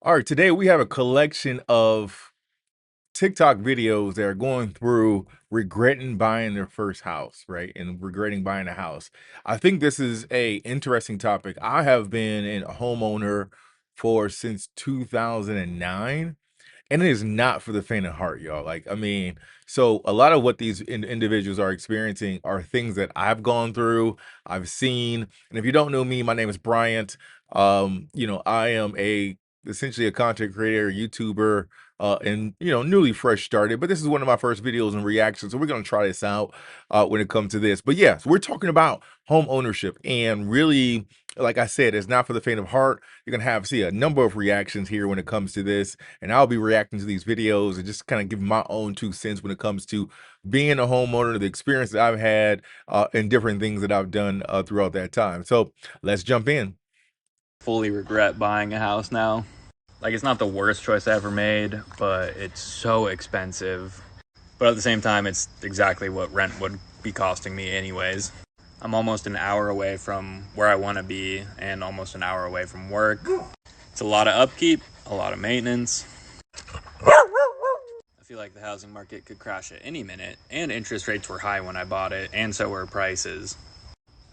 All right, today we have a collection of TikTok videos that are going through regretting buying their first house, right? And regretting buying a house. I think this is a interesting topic. I have been a homeowner for since 2009. And it is not for the faint of heart, y'all. Like, I mean, so a lot of what these individuals are experiencing are things that I've gone through, I've seen. And if you don't know me, my name is Bryant. I am essentially a content creator, YouTuber, and newly fresh started. But this is one of my first videos and reactions, so we're gonna try this out when it comes to this. But yes, we're talking about home ownership, and really, like I said, it's not for the faint of heart. You're gonna see a number of reactions here when it comes to this, and I'll be reacting to these videos and just kind of giving my own 2 cents when it comes to being a homeowner, the experience that I've had, and different things that I've done throughout that time. So let's jump in. Fully regret buying a house now. Like, it's not the worst choice I ever made, but it's so expensive. But at the same time, it's exactly what rent would be costing me anyways. I'm almost an hour away from where I want to be and almost an hour away from work. It's a lot of upkeep, a lot of maintenance. I feel like the housing market could crash at any minute, and interest rates were high when I bought it, and so were prices.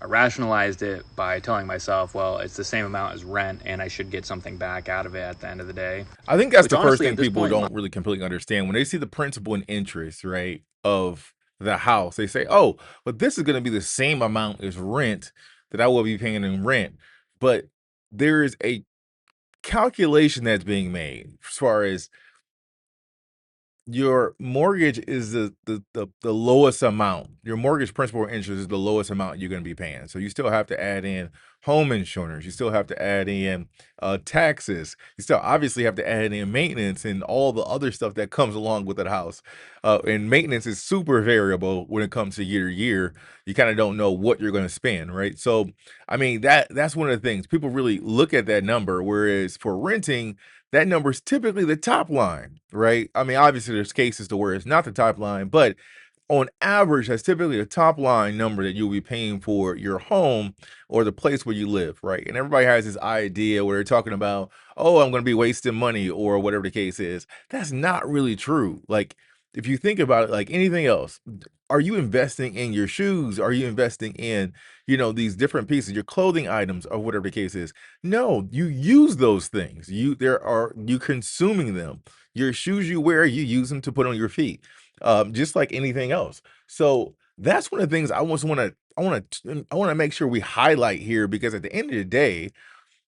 I rationalized it by telling myself, well, it's the same amount as rent and I should get something back out of it at the end of the day. I think that's Which the first honestly, at thing this people point, don't really completely understand when they see the principal and interest, right, of the house. They say, "Oh, but this is going to be the same amount as rent that I will be paying in rent." But there is a calculation that's being made as far as your mortgage is the lowest amount. Your mortgage principal and interest is the lowest amount you're gonna be paying. So you still have to add in home insurance, you still have to add in taxes, you still obviously have to add in maintenance and all the other stuff that comes along with that house. And maintenance is super variable when it comes to year to year. You kind of don't know what you're gonna spend, right? So I mean that's one of the things. People really look at that number, whereas for renting, that number is typically the top line, right? I mean, obviously, there's cases to where it's not the top line, but on average, that's typically the top line number that you'll be paying for your home or the place where you live, right? And everybody has this idea where they're talking about, oh, I'm going to be wasting money or whatever the case is. That's not really true. Like, if you think about it, like anything else, are you investing in your shoes? Are you investing in, these different pieces, your clothing items, or whatever the case is? No, you use those things. You consuming them. Your shoes you wear, you use them to put on your feet, just like anything else. So that's one of the things I want to make sure we highlight here because at the end of the day,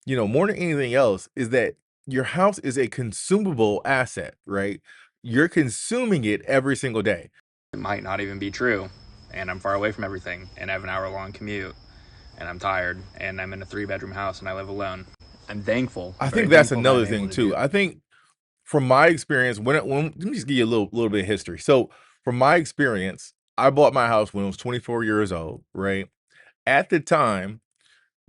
more than anything else, is that your house is a consumable asset, right? You're consuming it every single day. it might not even be true. And I'm far away from everything and I have an hour long commute and I'm tired and I'm in a 3 bedroom house and I live alone. I'm thankful. I I'm very think that's thankful that another I'm able thing to do too. I think from my experience, let me just give you a little bit of history. So, from my experience, I bought my house when I was 24 years old, right? At the time,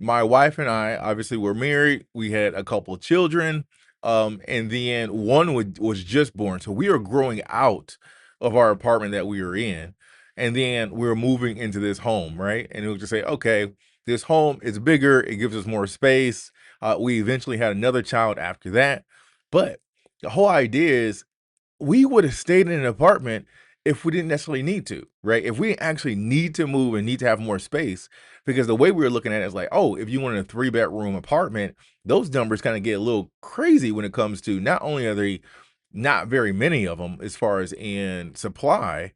my wife and I obviously were married. We had a couple of children, and then one was just born. So we were growing out of our apartment that we were in, and then we were moving into this home, right? And it was just say, okay, this home is bigger. It gives us more space. We eventually had another child after that, but the whole idea is we would have stayed in an apartment if we didn't necessarily need to, right? If we actually need to move and need to have more space, because the way we were looking at it is like, oh, if you wanted a 3 bedroom apartment, those numbers kind of get a little crazy when it comes to not only are they not very many of them as far as in supply,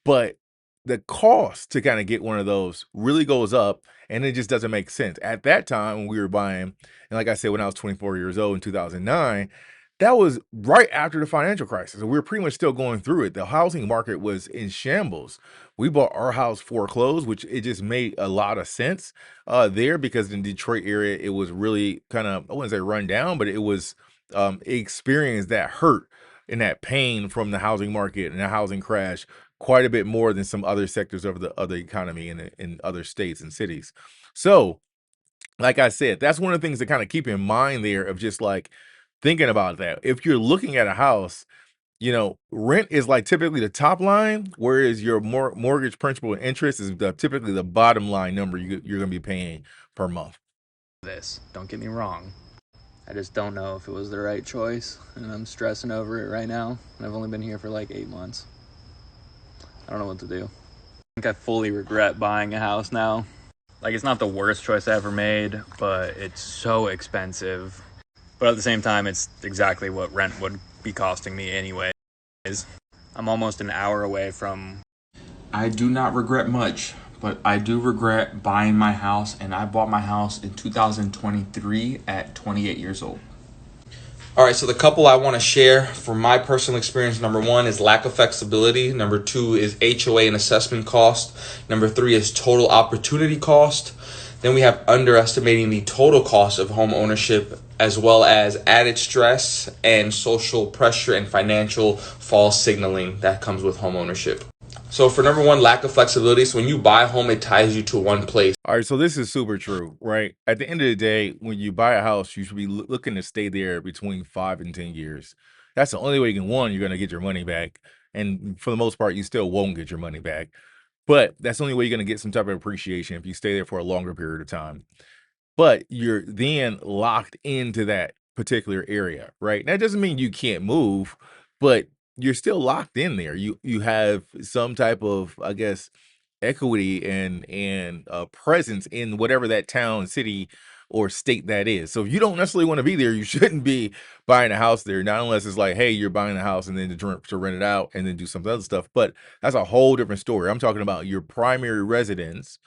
but the cost to kind of get one of those really goes up and it just doesn't make sense. At that time when we were buying, and like I said, when I was 24 years old in 2009, that was right after the financial crisis, and we were pretty much still going through it. The housing market was in shambles. We bought our house foreclosed, which it just made a lot of sense there because in Detroit area, it was really kind of, I wouldn't say run down, but it experienced that hurt and that pain from the housing market and the housing crash quite a bit more than some other sectors of the other economy in other states and cities. So, like I said, that's one of the things to kind of keep in mind there of just like thinking about that. If you're looking at a house, rent is like typically the top line, whereas your mortgage principal and interest is typically the bottom line number you're going to be paying per month. this. Don't get me wrong. I just don't know if it was the right choice, and I'm stressing over it right now. I've only been here for like 8 months. I don't know what to do. I think I fully regret buying a house now. Like, it's not the worst choice I ever made, but it's so expensive. But at the same time, it's exactly what rent would be costing me anyways. I'm almost an hour away from. I do not regret much, but I do regret buying my house, and I bought my house in 2023 at 28 years old. All right, so the couple I want to share from my personal experience, number one is lack of flexibility. Number two is HOA and assessment cost. Number three is total opportunity cost. Then we have underestimating the total cost of home ownership, as well as added stress and social pressure and financial false signaling that comes with home ownership. So for number one, lack of flexibility. So when you buy a home, it ties you to one place. All right, so this is super true, right? At the end of the day, when you buy a house, you should be looking to stay there between 5 and 10 years. That's the only way you can, one, you're going to get your money back. And for the most part, you still won't get your money back. But that's the only way you're going to get some type of appreciation if you stay there for a longer period of time. But you're then locked into that particular area, right? That doesn't mean you can't move, but you're still locked in there. You have some type of, I guess, equity and presence in whatever that town, city, or state that is. So if you don't necessarily want to be there, you shouldn't be buying a house there. Not unless it's like, hey, you're buying a house and then to rent it out and then do some other stuff. But that's a whole different story. I'm talking about your primary residence,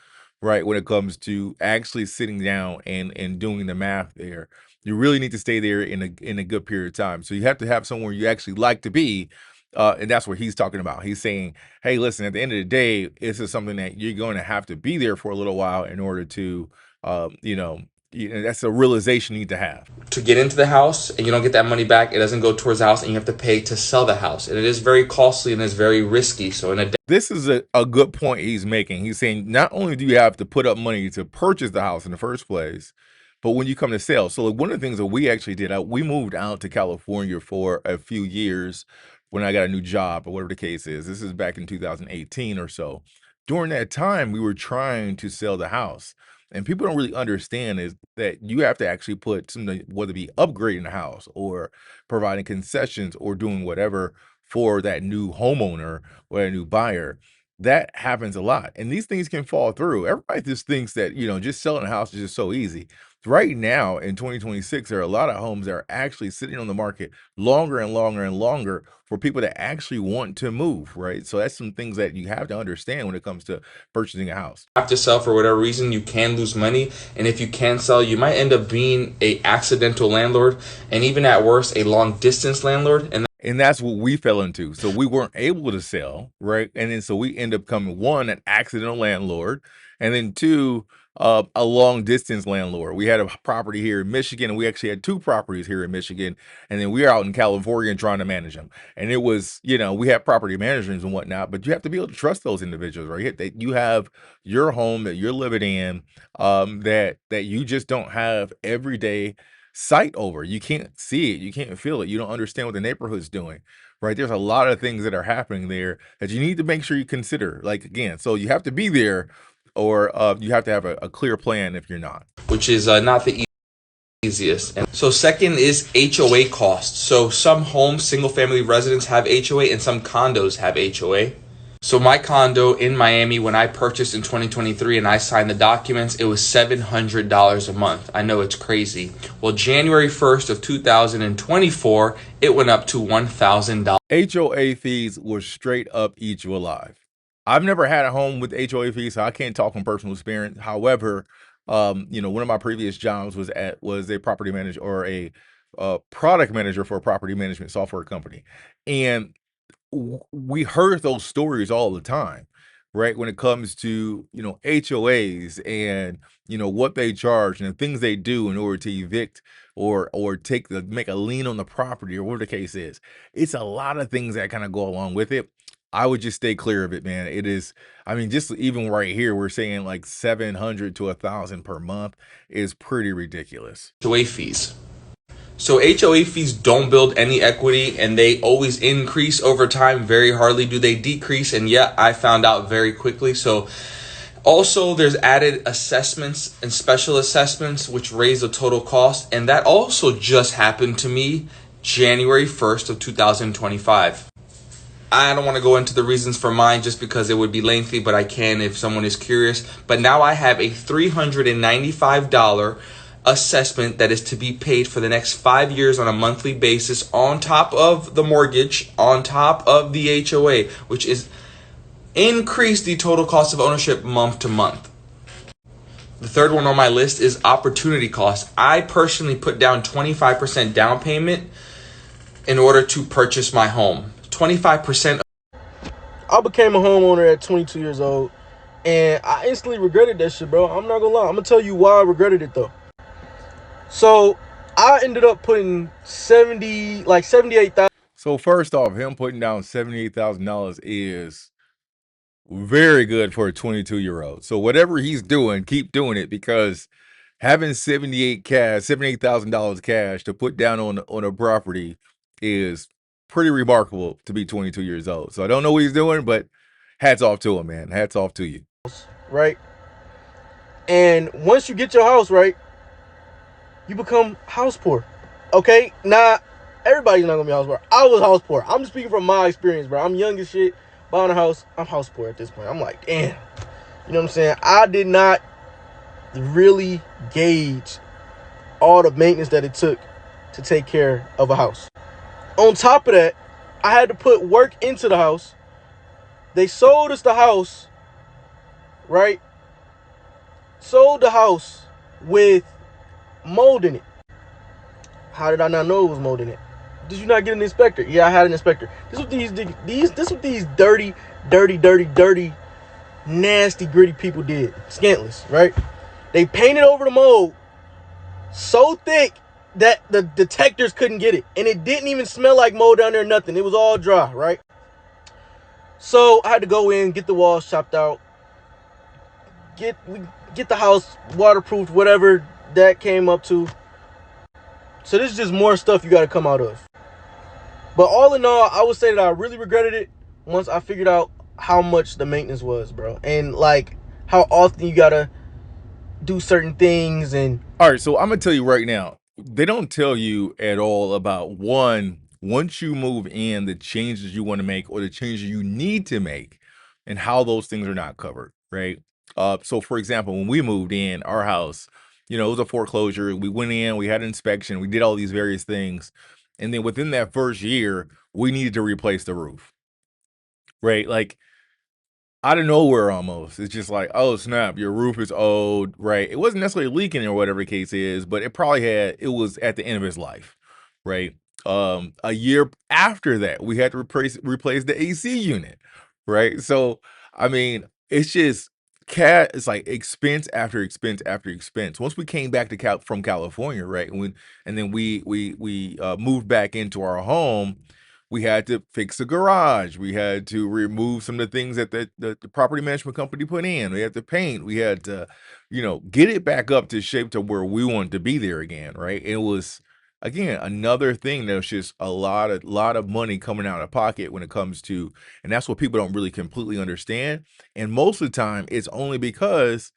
right? When it comes to actually sitting down and doing the math there, you really need to stay there in a good period of time. So you have to have somewhere you actually like to be. And that's what he's talking about. He's saying, hey, listen, at the end of the day, this is something that you're going to have to be there for a little while in order to, that's a realization you need to have. To get into the house and you don't get that money back, it doesn't go towards the house, and you have to pay to sell the house. And it is very costly and it's very risky. So in a This is a good point he's making. He's saying not only do you have to put up money to purchase the house in the first place, but when you come to sell. So like, one of the things that we actually did, we moved out to California for a few years when I got a new job or whatever the case is. This is back in 2018 or so. During that time, we were trying to sell the house. And people don't really understand is that you have to actually put something, whether it be upgrading the house or providing concessions or doing whatever for that new homeowner or a new buyer. That happens a lot. And these things can fall through. Everybody just thinks that, just selling a house is just so easy. Right now in 2026, there are a lot of homes that are actually sitting on the market longer and longer and longer for people that actually want to move, right? So that's some things that you have to understand when it comes to purchasing a house. have to sell for whatever reason, you can lose money. And if you can sell, you might end up being a accidental landlord, and even at worst, a long distance landlord. And that's what we fell into. So we weren't able to sell, right? And then so we end up becoming, one, an accidental landlord, and then two, a long distance landlord. We had a property here in Michigan, and we actually had two properties here in Michigan, and then we are out in California trying to manage them. And it was, we have property managers and whatnot, but you have to be able to trust those individuals, right? That you have your home that you're living in, that you just don't have everyday sight over. You can't see it, you can't feel it, you don't understand what the neighborhood's doing, right? There's a lot of things that are happening there that you need to make sure you consider. Like, again, so you have to be there, or you have to have a clear plan if you're not. Which is not the easiest. And so second is HOA costs. So some homes, single family residents have HOA, and some condos have HOA. So my condo in Miami, when I purchased in 2023 and I signed the documents, it was $700 a month. I know it's crazy. Well, January 1st of 2024, it went up to $1,000. HOA fees were straight up eat you alive. I've never had a home with HOA fees, so I can't talk from personal experience. However, one of my previous jobs was a property manager, or a product manager for a property management software company, and we heard those stories all the time, right? When it comes to, HOAs and, what they charge and the things they do in order to evict or make a lien on the property or whatever the case is. It's a lot of things that kind of go along with it. I would just stay clear of it, man. It is, I mean, just even right here, we're saying like 700 to 1,000 per month is pretty ridiculous. HOA fees. So HOA fees don't build any equity, and they always increase over time. Very hardly do they decrease. And yet I found out very quickly. So Also, there's added assessments and special assessments, which raise the total cost, and that also just happened to me January 1st of 2025. I don't want to go into the reasons for mine just because it would be lengthy, but I can if someone is curious. But now I have a $395 assessment that is to be paid for the next 5 years on a monthly basis, on top of the mortgage, on top of the HOA, which is increase the total cost of ownership month to month. The third one on my list is opportunity cost. I personally put down 25% down payment in order to purchase my home. 25%. I became a homeowner at 22 years old, and I instantly regretted that shit, bro. I'm not gonna lie. I'm gonna tell you why I regretted it though. So I ended up putting 78,000. So first off, him putting down $78,000 is very good for a 22-year-old. So whatever he's doing, keep doing it, because having $78,000 cash to put down on a property is pretty remarkable to be 22 years old. So I don't know what he's doing, but hats off to him, man. Hats off to you. Right? And once you get your house, right, you become house poor. Okay? Now, everybody's not gonna be house poor. I was house poor. I'm speaking from my experience, bro. I'm young as shit, buying a house. I'm house poor at this point. I'm like, damn. You know what I'm saying? I did not really gauge all the maintenance that it took to take care of a house. On top of that, I had to put work into the house. They sold us the house, right? Sold the house with mold in it. How did I not know it was mold in it? Did you not get an inspector? Yeah, I had an inspector. This what these dirty, nasty, gritty people did. Scantless, right? They painted over the mold so thick that the detectors couldn't get it. And it didn't even smell like mold down there, nothing. It was all dry, right? So I had to go in, get the walls chopped out, get the house waterproofed, whatever that came up to. So this is just more stuff you got to come out of. But all in all, I would say that I really regretted it once I figured out how much the maintenance was, bro. And like how often you got to do certain things. And All right, so I'm gonna tell you right now, they don't tell you at all about once you move in, the changes you want to make or the changes you need to make, and how those things are not covered, right? So for example, when we moved in our house, it was a foreclosure. We went in, we had an inspection, we did all these various things, and then within that first year, we needed to replace the roof, right? Like out of nowhere almost. It's just like, oh snap, your roof is old, right? It wasn't necessarily leaking or whatever the case is, but it was at the end of its life, right? A year after that, we had to replace the AC unit, right? So I mean, it's just it's like expense after expense after expense. Once we came back to from California, right? And then we moved back into our home. We had to fix the garage. We had to remove some of the things that the property management company put in. We had to paint. We had to, get it back up to shape to where we wanted to be there again, right? It was again another thing that was just a lot of money coming out of pocket when it comes to, and that's what people don't really completely understand. And most of the time, it's only because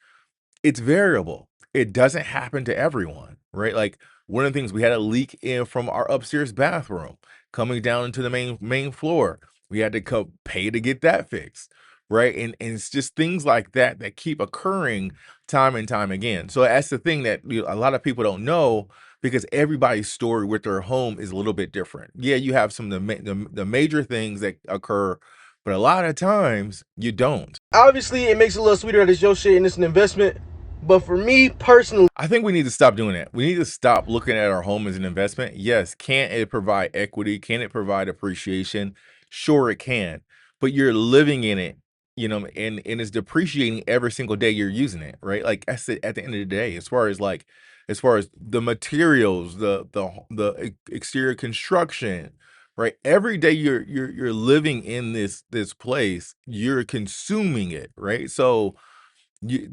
it's variable. It doesn't happen to everyone, right? Like one of the things, we had a leak in from our upstairs bathroom coming down into the main floor. We had to pay to get that fixed, right? And it's just things like that that keep occurring time and time again. So that's the thing that a lot of people don't know, because everybody's story with their home is a little bit different. Yeah, you have some of the major things that occur, but a lot of times you don't. obviously, it makes it a little sweeter that it's your shit and it's an investment. But for me personally, I think we need to stop doing that. We need to stop looking at our home as an investment. Yes, can it provide equity? Can it provide appreciation? Sure, it can. But you're living in it, and it's depreciating every single day you're using it, right? Like I said, at the end of the day, as far as the materials, the exterior construction, right? Every day you're living in this place, you're consuming it, right? So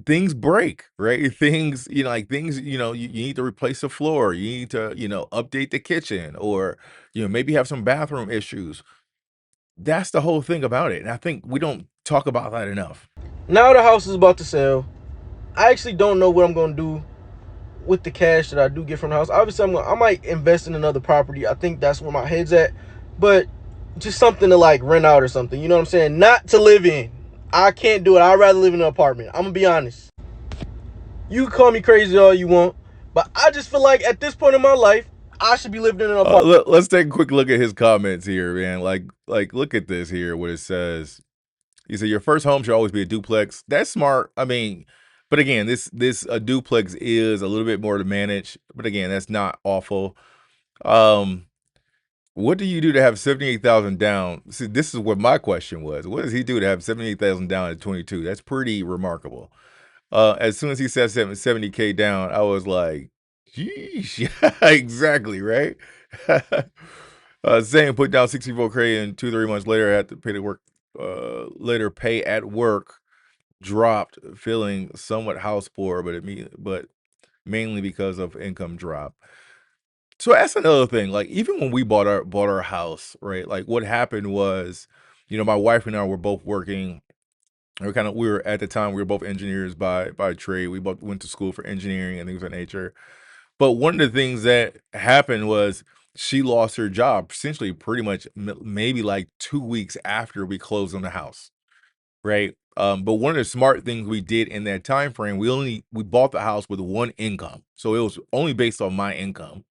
things break, right? Things, like things, you need to replace the floor. You need to, update the kitchen, or, maybe have some bathroom issues. That's the whole thing about it. And I think we don't talk about that enough. Now the house is about to sell. I actually don't know what I'm gonna do with the cash that I do get from the house. Obviously, I might invest in another property. I think that's where my head's at. But just something to like rent out or something. You know what I'm saying? Not to live in. I can't do it. I'd rather live in an apartment. I'm gonna be honest. You can call me crazy all you want, but I just feel like at this point in my life, I should be living in an apartment. Let's take a quick look at his comments here, man. Like look at this here. What it says. He said your first home should always be a duplex. That's smart. I mean, but again, this a duplex is a little bit more to manage. But again, that's not awful. Um, what do you do to have 78,000 down? See, this is what my question was. What does he do to have 78,000 down at 22? That's pretty remarkable. As soon as he said 70K down, I was like, "Geesh." Exactly, right? Saying put down 64K and 2-3 months later I had to pay to work later pay at work dropped, feeling somewhat house poor, but mainly because of income drop. So that's another thing. Like even when we bought our house, right? Like what happened was, my wife and I were both working. We were at the time we were both engineers by trade. We both went to school for engineering and things of that nature. But one of the things that happened was she lost her job essentially pretty much maybe like 2 weeks after we closed on the house, right? But one of the smart things we did in that time frame, we bought the house with one income, so it was only based on my income,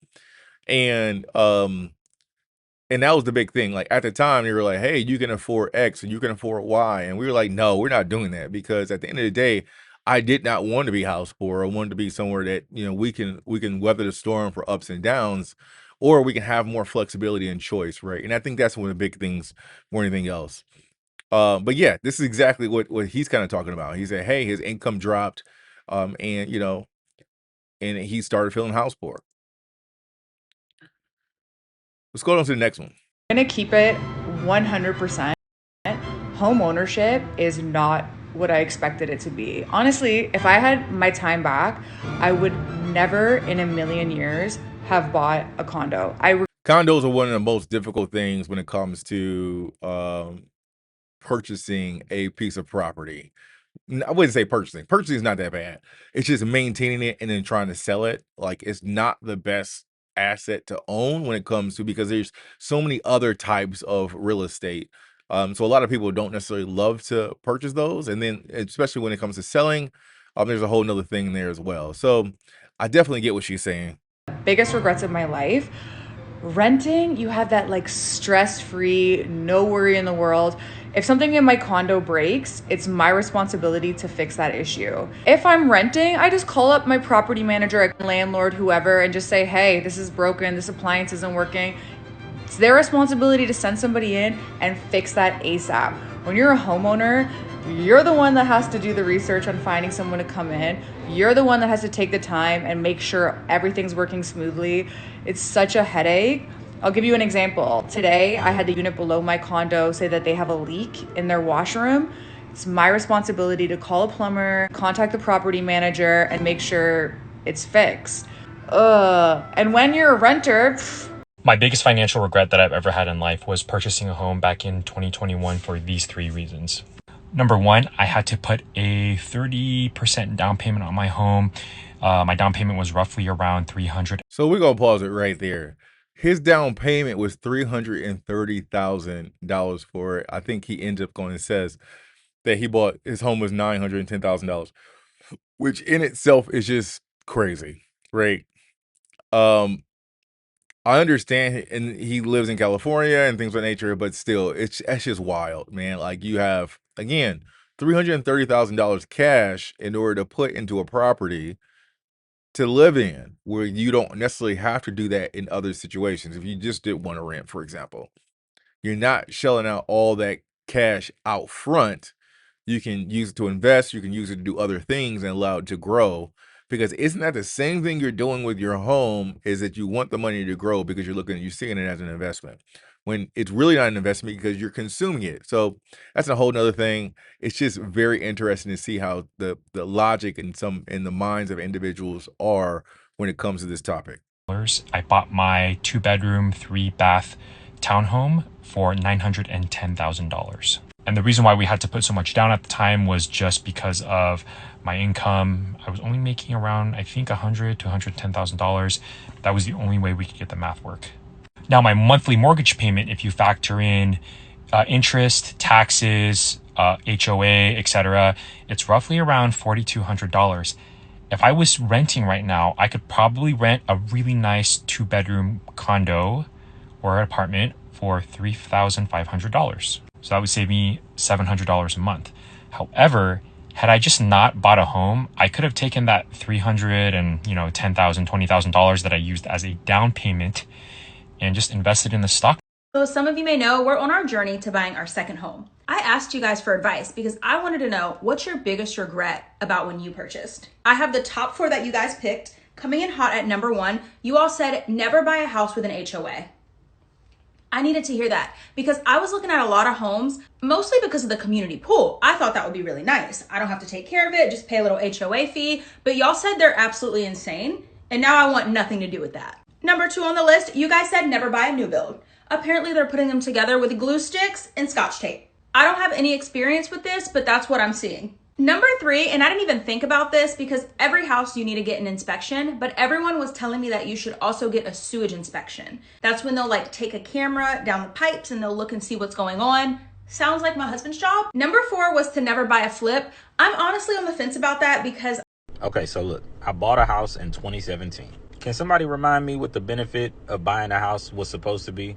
and and that was the big thing. Like at the time, they were like, "Hey, you can afford X and you can afford Y," and we were like, "No, we're not doing that," because at the end of the day, I did not want to be house poor. I wanted to be somewhere that we can weather the storm for ups and downs, or we can have more flexibility and choice, right? And I think that's one of the big things more than anything else. But yeah, this is exactly what he's kind of talking about. He said, "Hey, his income dropped, and and he started feeling house poor." Let's go on to the next one. I'm gonna keep it 100%. Home ownership is not what I expected it to be. Honestly, if I had my time back, I would never in a million years have bought a condo. Condos are one of the most difficult things when it comes to purchasing a piece of property. I wouldn't say purchasing. Purchasing is not that bad. It's just maintaining it and then trying to sell it. Like it's not the best asset to own when it comes to because there's so many other types of real estate. So a lot of people don't necessarily love to purchase those, and then especially when it comes to selling, there's a whole nother thing there as well. So I definitely get what she's saying. Biggest regrets of my life. Renting, you have that like stress-free, no worry in the world. If something in my condo breaks, it's my responsibility to fix that issue. If I'm renting, I just call up my property manager, landlord, whoever, and just say, hey, this is broken, this appliance isn't working. It's their responsibility to send somebody in and fix that ASAP. When you're a homeowner, you're the one that has to do the research on finding someone to come in. You're the one that has to take the time and make sure everything's working smoothly. It's such a headache. I'll give you an example. Today, I had the unit below my condo say that they have a leak in their washroom. It's my responsibility to call a plumber, contact the property manager, and make sure it's fixed. And when you're a renter, My biggest financial regret that I've ever had in life was purchasing a home back in 2021 for these 3 reasons. Number one, I had to put a 30% down payment on my home. My down payment was roughly around $300. So we're gonna pause it right there. His down payment was $330,000 for it. I think he ended up going and says that he bought his home was $910,000, which in itself is just crazy, right? Um, I understand, and he lives in California and things of that nature, but still, that's just wild, man. Like you have again $330,000 cash in order to put into a property to live in, where you don't necessarily have to do that in other situations. If you just did want to rent, for example, you're not shelling out all that cash out front. You can use it to invest, you can use it to do other things and allow it to grow. Because isn't that the same thing you're doing with your home? Is that you want the money to grow because you're seeing it as an investment. When it's really not an investment because you're consuming it. So that's a whole nother thing. It's just very interesting to see how the logic and in the minds of individuals are when it comes to this topic. I bought my 2-bedroom, 3-bath townhome for $910,000. And the reason why we had to put so much down at the time was just because of my income. I was only making around, I think, $100,000 to $110,000. That was the only way we could get the math work. Now, my monthly mortgage payment, if you factor in interest, taxes, HOA, etc., it's roughly around $4,200. If I was renting right now, I could probably rent a really nice 2-bedroom condo or apartment for $3,500. So that would save me $700 a month. However, had I just not bought a home, I could have taken that $300 and $10,000, $20,000 that I used as a down payment and just invested in the stock. So some of you may know we're on our journey to buying our second home. I asked you guys for advice because I wanted to know what's your biggest regret about when you purchased. I have the top 4 that you guys picked. Coming in hot at number 1, you all said never buy a house with an HOA. I needed to hear that because I was looking at a lot of homes, mostly because of the community pool. I thought that would be really nice. I don't have to take care of it, just pay a little HOA fee. But y'all said they're absolutely insane, and now I want nothing to do with that. Number 2 on the list, you guys said never buy a new build. Apparently they're putting them together with glue sticks and scotch tape. I don't have any experience with this, but that's what I'm seeing. Number 3, and I didn't even think about this because every house you need to get an inspection, but everyone was telling me that you should also get a sewage inspection. That's when they'll take a camera down the pipes and they'll look and see what's going on. Sounds like my husband's job. Number 4 was to never buy a flip. I'm honestly on the fence about that because... Okay, so look, I bought a house in 2017. Can somebody remind me what the benefit of buying a house was supposed to be?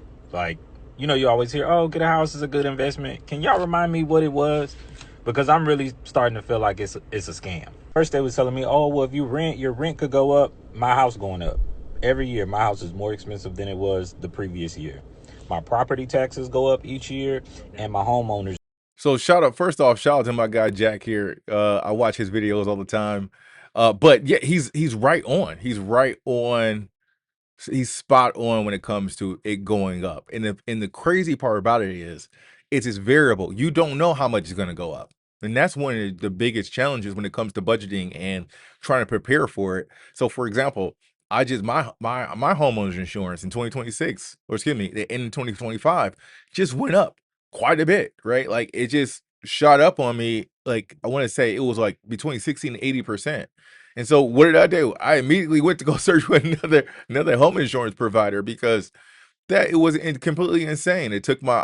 You always hear, oh, get a house is a good investment. Can y'all remind me what it was? Because I'm really starting to feel like it's a scam. First, they was telling me, oh, well, if you rent, your rent could go up. My house going up. Every year, my house is more expensive than it was the previous year. My property taxes go up each year, and my homeowners. So first off, shout out to my guy Jack here. I watch his videos all the time. But yeah, he's right on. He's spot on when it comes to it going up. And the crazy part about it is it's variable. You don't know how much it's going to go up. And that's one of the biggest challenges when it comes to budgeting and trying to prepare for it. So for example, I just my homeowner's insurance in 2026, or excuse me, in 2025 just went up quite a bit, right? Like it just shot up on me. Like I want to say it was like between 60 and 80%. And so what did I do? I immediately went to go search for another home insurance provider because that it was completely insane. It took my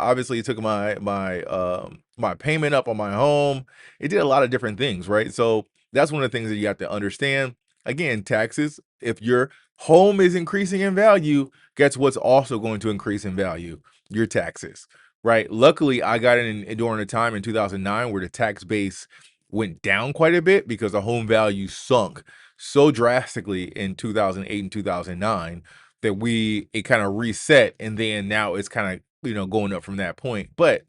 payment up on my home. It did a lot of different things, right? So that's one of the things that you have to understand. Again, taxes. If your home is increasing in value, guess what's also going to increase in value? Your taxes, right? Luckily, I got in during a time in 2009 where the tax base went down quite a bit because the home value sunk so drastically in 2008 and 2009 that it kind of reset, and then now it's kind of going up from that point. But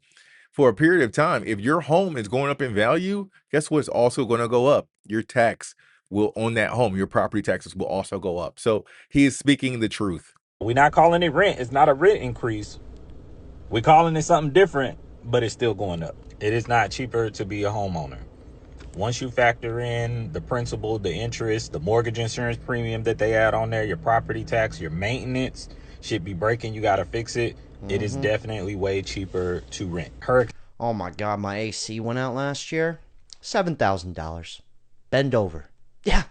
for a period of time, if your home is going up in value, guess what's also going to go up? Your tax will on that home, your property taxes will also go up. So he is speaking the truth. We're not calling it rent. It's not a rent increase. We're calling it something different, but it's still going up. It is not cheaper to be a homeowner. Once you factor in the principal, the interest, the mortgage insurance premium that they add on there, your property tax, your maintenance should be breaking. You got to fix it. It is definitely way cheaper to rent. Oh my God, my AC went out last year. $7,000. Bend over. Yeah,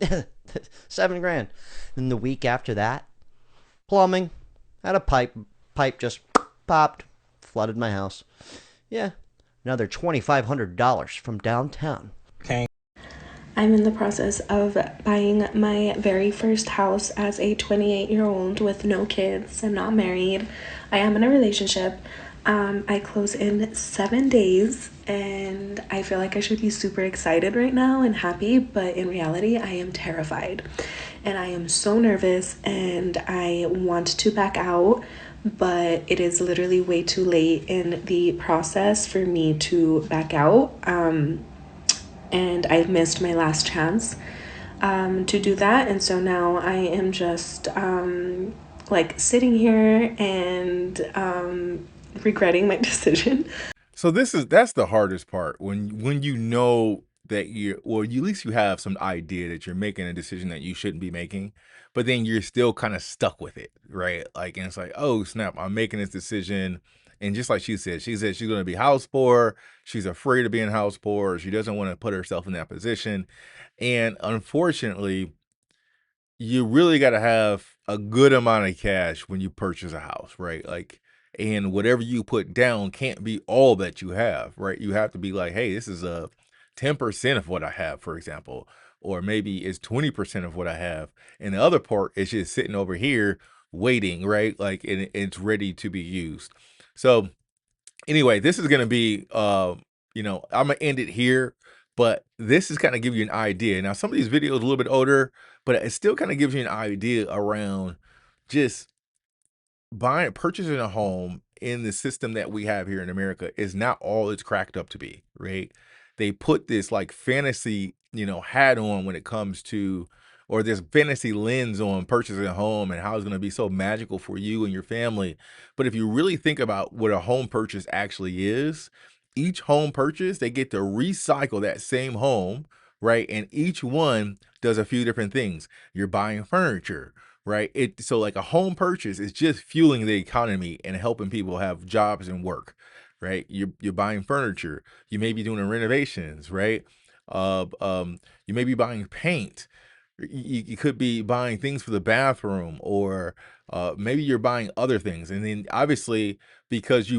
$7,000. And the week after that, plumbing, had a pipe just popped, flooded my house. Yeah, another $2,500 from downtown. I'm in the process of buying my very first house as a 28-year-old with no kids. I'm not married. I am in a relationship. I close in 7 days, and I feel like I should be super excited right now and happy, but in reality, I am terrified. And I am so nervous, and I want to back out, but it is literally way too late in the process for me to back out. And I've missed my last chance to do that. And so now I am just sitting here and regretting my decision. So that's the hardest part when you know that at least you have some idea that you're making a decision that you shouldn't be making, but then you're still kind of stuck with it, right? And it's like, oh snap, I'm making this decision And just like she said she's going to be house poor. She's afraid of being house poor. She doesn't want to put herself in that position. And unfortunately, you really got to have a good amount of cash when you purchase a house, right? Like, and whatever you put down can't be all that you have, right? You have to be like, hey, this is a 10% of what I have, for example, or maybe it's 20% of what I have. And the other part is just sitting over here waiting, right? Like, and it's ready to be used. So anyway, this is going to be, I'm going to end it here, but this is kind of give you an idea. Now, some of these videos are a little bit older, but it still kind of gives you an idea around just purchasing a home in the system that we have here in America is not all it's cracked up to be, right? They put this like fantasy, hat on when it comes to, or this fantasy lens on purchasing a home and how it's going to be so magical for you and your family. But if you really think about what a home purchase actually is, each home purchase, they get to recycle that same home, right? And each one does a few different things. You're buying furniture, right? So like a home purchase is just fueling the economy and helping people have jobs and work, right? You're buying furniture. You may be doing renovations, right? You may be buying paint. You could be buying things for the bathroom, or maybe you're buying other things. And then obviously, because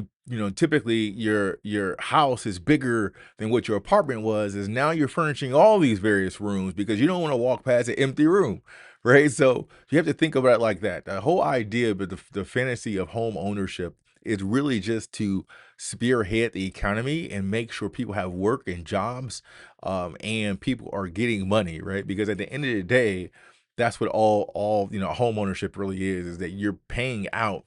typically your house is bigger than what your apartment was, is now you're furnishing all these various rooms because you don't want to walk past an empty room, right? So you have to think about it like that. The whole idea, but the fantasy of home ownership is really just to spearhead the economy and make sure people have work and jobs, and people are getting money, right? Because at the end of the day, that's what all home ownership really is that you're paying out.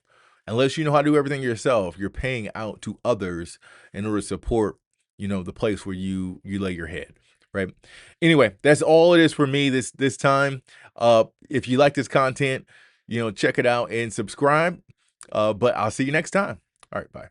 Unless you know how to do everything yourself, you're paying out to others in order to support, the place where you lay your head, right? Anyway, that's all it is for me this time. If you like this content, check it out and subscribe. But I'll see you next time. All right, bye.